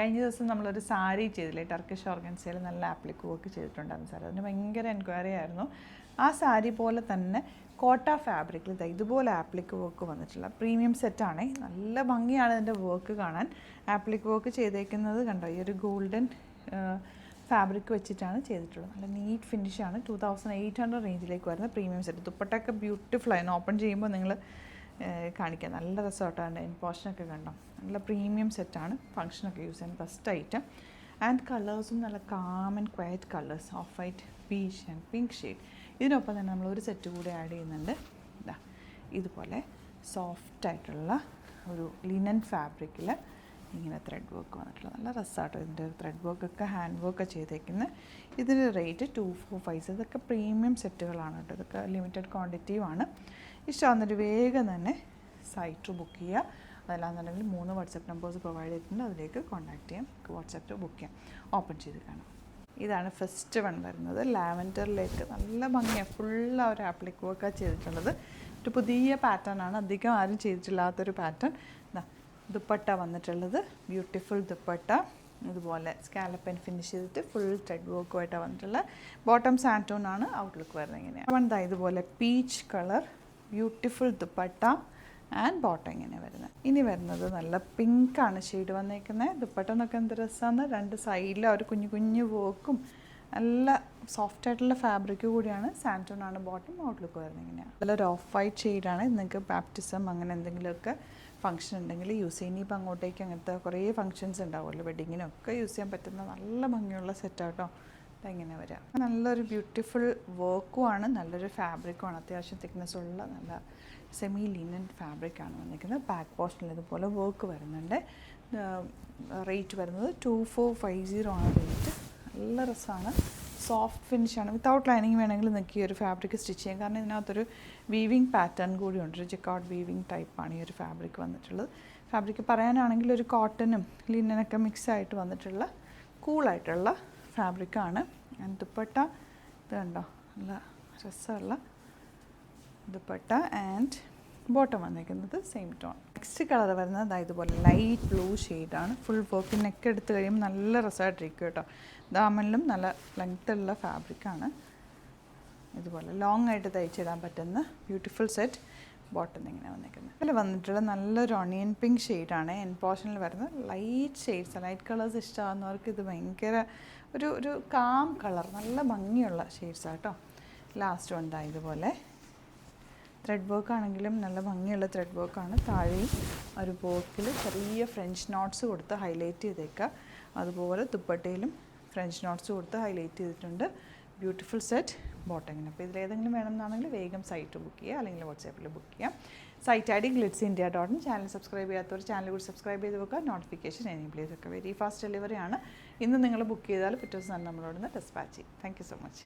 കഴിഞ്ഞ ദിവസം നമ്മളൊരു സാരി ചെയ്തില്ലേ, ടർക്കിഷ് ഓർഗൻസയിൽ നല്ല ആപ്ലിക് വർക്ക് ചെയ്തിട്ടുണ്ടായിരുന്നു സാർ. അതിന് ഭയങ്കര എൻക്വയറി ആയിരുന്നു. ആ സാരി പോലെ തന്നെ കോട്ട ഫാബ്രിക്കിൽ ഇതുപോലെ ആപ്ലിക് വർക്ക് വന്നിട്ടുള്ള പ്രീമിയം സെറ്റാണ്. നല്ല ഭംഗിയാണ് ഇതിൻ്റെ വർക്ക് കാണാൻ. ആപ്ലിക് വർക്ക് ചെയ്തേക്കുന്നത് കണ്ടോ, ഈ ഒരു ഗോൾഡൻ ഫാബ്രിക് വെച്ചിട്ടാണ് ചെയ്തിട്ടുള്ളത്. നല്ല നീറ്റ് ഫിനിഷാണ്. 2800 റേഞ്ചിലേക്ക് വരുന്ന പ്രീമിയം സെറ്റ്. ദുപ്പട്ടയൊക്കെ ബ്യൂട്ടിഫുൾ ആയിരുന്നു. ഓപ്പൺ ചെയ്യുമ്പോൾ നിങ്ങൾ കാണിക്കാം, നല്ല റിസോർട്ടാണ്. പോർഷനൊക്കെ കണ്ടോ, നല്ല പ്രീമിയം സെറ്റാണ്. ഫംഗ്ഷനൊക്കെ യൂസ് ചെയ്യാൻ ബെസ്റ്റ് ഐറ്റം. ആൻഡ് കളേഴ്സും നല്ല calm and quiet colours, of white, peach and pink shade. ഇതിനൊപ്പം തന്നെ നമ്മളൊരു സെറ്റ് കൂടെ ആഡ് ചെയ്യുന്നുണ്ട്. ഇതാ ഇതുപോലെ സോഫ്റ്റായിട്ടുള്ള ഒരു ലിനൻ ഫാബ്രിക്കിൽ ഇങ്ങനെ ത്രെഡ് വർക്ക് വന്നിട്ടുള്ള നല്ല രസമാട്ടോ. ഇതിൻ്റെ ത്രെഡ് വർക്കൊക്കെ ഹാൻഡ് വർക്ക് ചെയ്തേക്കുന്നത്. ഇതിൻ്റെ റേറ്റ് 2450. ഇതൊക്കെ പ്രീമിയം സെറ്റുകളാണ് കേട്ടോ. ഇതൊക്കെ ലിമിറ്റഡ് ക്വാണ്ടിറ്റിയുമാണ്. ഇഷ്ടമാകുന്നൊരു വേഗം തന്നെ സൈറ്റ് ബുക്ക് ചെയ്യുക. അതല്ലാന്നുണ്ടെങ്കിൽ 3 വാട്സപ്പ് നമ്പേഴ്സ് പ്രൊവൈഡ് ചെയ്തിട്ടുണ്ട്, അതിലേക്ക് കോൺടാക്ട് ചെയ്യാം. വാട്സപ്പിൽ ബുക്ക് ചെയ്യാം. ഓപ്പൺ ചെയ്ത് കാണാം. ഇതാണ് ഫസ്റ്റ് വൺ വരുന്നത്. ലാവൻഡറിലേക്ക് നല്ല ഭംഗിയാണ്. ഫുൾ ആ ഒരു ആപ്ലിക് വർക്കാണ് ചെയ്തിട്ടുള്ളത്. ഒരു പുതിയ പാറ്റേൺ ആണ്, അധികം ആരും ചെയ്തിട്ടില്ലാത്തൊരു പാറ്റേൺ. ദുപ്പട്ട വന്നിട്ടുള്ളത് ബ്യൂട്ടിഫുൾ ദുപ്പട്ട. ഇതുപോലെ സ്കാലപ്പ് ആൻഡ് ഫിനിഷ് ചെയ്തിട്ട് ഫുൾ ത്രെഡ് വർക്കുമായിട്ടാണ് വന്നിട്ടുള്ളത്. ബോട്ടം സാൻറ്റോൺ ആണ്, ഔട്ട്ലുക്ക് വരുന്നത് ഇങ്ങനെയാണ്. ഇതുപോലെ peach colour beautiful dupatta and bottom ഇങ്ങനെ വരുന്നത്. ഇനി വരുന്നത് നല്ല പിങ്കാണ് ഷെയ്ഡ് വന്നേക്കുന്നത്. ദുപ്പട്ട എന്നൊക്കെ എന്ത് രസമാണ്. 2 സൈഡിലും ഒരു കുഞ്ഞു കുഞ്ഞു വർക്കും നല്ല സോഫ്റ്റ് ആയിട്ടുള്ള ഫാബ്രിക് കൂടിയാണ്. സാൻറ്റോൺ ആണ് ബോട്ടം, ഔട്ട്ലുക്ക് വരുന്നത് ഇങ്ങനെയാണ്. നല്ലൊരു ഓഫ് വൈറ്റ് ഷെയ്ഡാണ്. നിങ്ങൾക്ക് ബാപ്റ്റിസം അങ്ങനെ എന്തെങ്കിലുമൊക്കെ ഫംഗ്ഷൻ ഉണ്ടെങ്കിൽ യൂസ് ചെയ്യാം. ഇനിയിപ്പോൾ അങ്ങോട്ടേക്ക് അങ്ങനത്തെ കുറേ ഫംഗ്ഷൻസ് ഉണ്ടാവുമല്ലോ, വെഡിങ്ങിനൊക്കെ യൂസ് ചെയ്യാൻ പറ്റുന്ന നല്ല ഭംഗിയുള്ള സെറ്റാട്ടോ. ഇതെങ്ങനെ വരാം. നല്ലൊരു ബ്യൂട്ടിഫുൾ വർക്കുമാണ്, നല്ലൊരു ഫാബ്രിക്കുമാണ്. അത്യാവശ്യം തിക്നെസ് ഉള്ള നല്ല സെമി ലിനൻ ഫാബ്രിക്കാണ് വന്നിരിക്കുന്നത്. ബാക്ക് പോർഷനിൽ ഇതുപോലെ വർക്ക് വരുന്നുണ്ട്. റേറ്റ് വരുന്നത് 2450 ആണ് റേറ്റ്. നല്ല രസമാണ്. സോഫ്റ്റ് ഫിനിഷാണ്. വിത്തൗട്ട് ലൈനിങ് വേണമെങ്കിൽ നിങ്ങൾക്ക് ഈ ഒരു ഫാബ്രിക് സ്റ്റിച്ച് ചെയ്യാം. കാരണം ഇതിനകത്തൊരു വീവിങ് പാറ്റേൺ കൂടിയുണ്ട്. ഒരു ജിക്കോട്ട് വീവിങ് ടൈപ്പാണ് ഈ ഒരു ഫാബ്രിക് വന്നിട്ടുള്ളത്. ഫാബ്രിക് പറയാനാണെങ്കിൽ ഒരു കോട്ടനും ലിനനൊക്കെ മിക്സ് ആയിട്ട് വന്നിട്ടുള്ള കൂളായിട്ടുള്ള ഫാബ്രിക്കാണ്. ആൻഡ് ദുപ്പട്ട ഇത് കണ്ടോ, നല്ല രസമുള്ള ദുപ്പട്ട ആൻഡ് ബോട്ടം വന്നിരിക്കുന്നത് സെയിം ടോൺ. നെക്സ്റ്റ് കളർ വരുന്നത് ഇതുപോലെ ലൈറ്റ് ബ്ലൂ ഷെയ്ഡാണ്. ഫുൾ വർക്ക് നെക്ക് എടുത്ത് കഴിയുമ്പോൾ നല്ല രസമായിട്ടിരിക്കും കേട്ടോ. ദാമനിലും നല്ല ലെങ്ത്തുള്ള ഫാബ്രിക്കാണ്. ഇതുപോലെ ലോങ് ആയിട്ട് തയ്ച്ചിടാൻ പറ്റുന്ന ബ്യൂട്ടിഫുൾ സെറ്റ്. ബോട്ടം ഇങ്ങനെ വന്നിരിക്കുന്നത്. അതിൽ വന്നിട്ടുള്ള നല്ലൊരു ഓണിയൻ പിങ്ക് ഷെയ്ഡാണ്. എൻ പോർഷനിൽ വരുന്നത് ലൈറ്റ് ഷെയ്ഡ്സ്. ലൈറ്റ് കളേഴ്സ് ഇഷ്ടമാകുന്നവർക്ക് ഇത് ഭയങ്കര ഒരു കാം കളർ, നല്ല ഭംഗിയുള്ള ഷെയ്ഡ്സാണ് കേട്ടോ. ലാസ്റ്റ് വൺ ഇതുപോലെ ത്രെഡ് വർക്ക് ആണെങ്കിലും നല്ല ഭംഗിയുള്ള ത്രെഡ് വർക്കാണ്. താഴെയും ഒരു വർക്കിൽ ചെറിയ ഫ്രഞ്ച് നോട്ട്സ് കൊടുത്ത് ഹൈലൈറ്റ് ചെയ്തേക്കുക. അതുപോലെ ദുപ്പട്ടയിലും ഫ്രഞ്ച് നോട്ട്സ് കൊടുത്ത് ഹൈലൈറ്റ് ചെയ്തിട്ടുണ്ട്. Beautiful set. ബോട്ടമിന്. അപ്പോൾ ഇതിലേതെങ്കിലും വേണമെന്നാണെങ്കിൽ വേഗം സൈറ്റ് ബുക്ക് ചെയ്യുക, അല്ലെങ്കിൽ വാട്സാപ്പിൽ ബുക്ക് ചെയ്യാം. Site ID glitzindia.in. Channel subscribe ചെയ്യാത്തവർ ചാനൽ കൂടി സബ്സ്ക്രൈബ് ചെയ്ത് വെക്കുക. നോട്ടിഫിക്കേഷൻ എനേബിൾ ചെയ്തൊക്കെ വെരി ഫാസ്റ്റ് ഡെലിവറി ആണ്. ഇന്ന് നിങ്ങൾ ബുക്ക് ചെയ്താൽ പിറ്റേ ദിവസം നമ്മളോട് ഡിസ്പാച്ച് ചെയ്യും. Thank you so much.